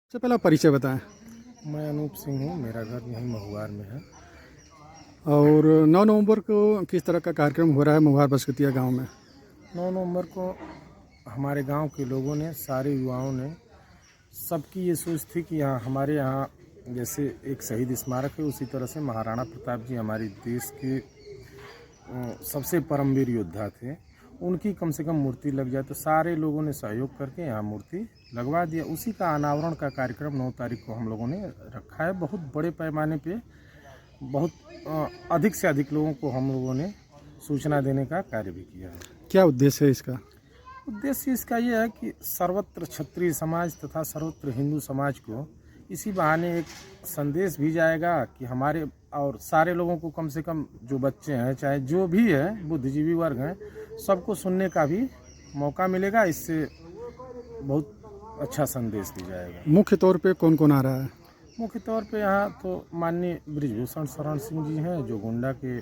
सबसे पहला परिचय बताएं। मैं अनूप सिंह हूँ। मेरा घर यहीं महुआर में है। और 9 नवंबर को किस तरह का कार्यक्रम हो रहा है महुआर बसकतिया गांव में? 9 नवंबर को हमारे गांव के लोगों ने, सारे युवाओं ने, सबकी ये सोच थी कि यहाँ हमारे यहाँ जैसे एक शहीद स्मारक है, उसी तरह से महाराणा प्रताप जी हमारे देश के सबसे परमवीर योद्धा थे, उनकी कम से कम मूर्ति लग जाए। तो सारे लोगों ने सहयोग करके यहाँ मूर्ति लगवा दिया। उसी का अनावरण का कार्यक्रम 9 तारीख को हम लोगों ने रखा है। बहुत बड़े पैमाने पे, बहुत अधिक से अधिक लोगों को हम लोगों ने सूचना देने का कार्य भी किया है। क्या उद्देश्य है इसका? उद्देश्य इसका यह है कि सर्वत्र क्षत्रिय समाज तथा सर्वत्र हिंदू समाज को इसी बहाने एक संदेश भी जाएगा कि हमारे और सारे लोगों को, कम से कम जो बच्चे हैं, चाहे जो भी है, बुद्धिजीवी वर्ग हैं, सबको सुनने का भी मौका मिलेगा। इससे बहुत अच्छा संदेश दिया जाएगा। मुख्य तौर पे कौन कौन आ रहा है? मुख्य तौर पे यहाँ तो माननीय बृजभूषण शरण सिंह जी हैं, जो गोंडा के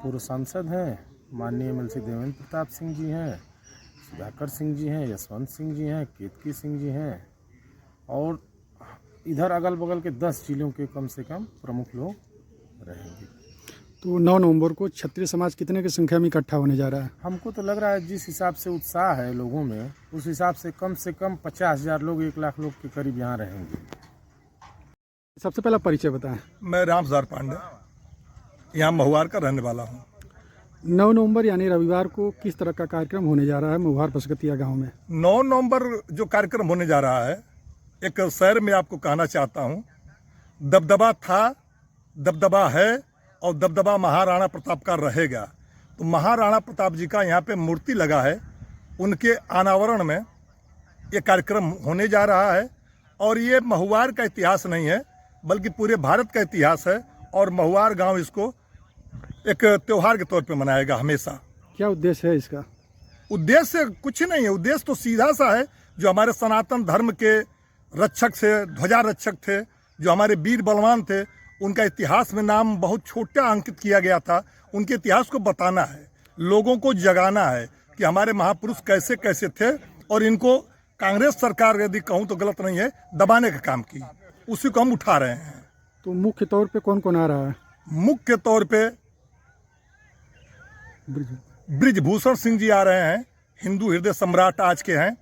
पूर्व सांसद हैं। माननीय MLC देवेंद्र प्रताप सिंह जी हैं, सुधाकर सिंह जी हैं, यशवंत सिंह जी हैं, केतकी सिंह जी हैं, और इधर अगल बगल के 10 जिलों के कम से कम प्रमुख लोग रहेंगे। तो 9 नवंबर को क्षत्रिय समाज कितने की संख्या में इकट्ठा होने जा रहा है? हमको तो लग रहा है जिस हिसाब से उत्साह है लोगों में, उस हिसाब से कम 50,000 लोग, 1 लाख लोग के करीब यहाँ रहेंगे। सबसे पहला परिचय बताएं। मैं रामसर पांडे, यहाँ महुआर का रहने वाला हूँ। 9 नवंबर यानी रविवार को किस तरह का कार्यक्रम होने जा रहा है महुआर बसकतिया गांव में? 9 नवंबर जो कार्यक्रम होने जा रहा है, एक शहर में आपको कहना चाहता हूँ, दबदबा था, दबदबा है, और दबदबा महाराणा प्रताप का रहेगा। तो महाराणा प्रताप जी का यहाँ पे मूर्ति लगा है, उनके अनावरण में ये कार्यक्रम होने जा रहा है। और ये महुआर का इतिहास नहीं है, बल्कि पूरे भारत का इतिहास है, और महुआर गांव इसको एक त्योहार के तौर पे मनाएगा हमेशा। क्या उद्देश्य है इसका? उद्देश्य कुछ नहीं है, उद्देश्य तो सीधा सा है। जो हमारे सनातन धर्म के रक्षक थे, ध्वजा रक्षक थे, जो हमारे वीर बलवान थे, उनका इतिहास में नाम बहुत छोटा अंकित किया गया था। उनके इतिहास को बताना है, लोगों को जगाना है कि हमारे महापुरुष कैसे कैसे थे, और इनको कांग्रेस सरकार, यदि कहूँ तो गलत नहीं है, दबाने का काम की, उसी को हम उठा रहे हैं। तो मुख्य तौर पे कौन कौन आ रहा है? मुख्य तौर पे बृजभूषण सिंह जी आ रहे हैं, हिंदू हृदय सम्राट आज के हैं,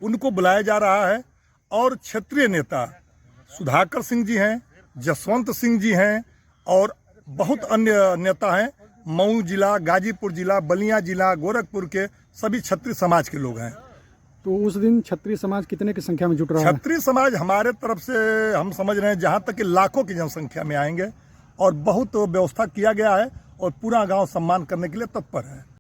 उनको बुलाया जा रहा है। और क्षेत्रीय नेता सुधाकर सिंह जी हैं, जसवंत सिंह जी हैं, और बहुत अन्य नेता हैं। मऊ जिला, गाजीपुर जिला, बलिया जिला, गोरखपुर के सभी क्षत्रिय समाज के लोग हैं। तो उस दिन क्षत्रिय समाज कितने की संख्या में जुट रहा है? क्षत्रिय समाज हमारे तरफ से हम समझ रहे हैं जहाँ तक कि लाखों की जनसंख्या में आएंगे, और बहुत व्यवस्था किया गया है, और पूरा गांव सम्मान करने के लिए तत्पर है।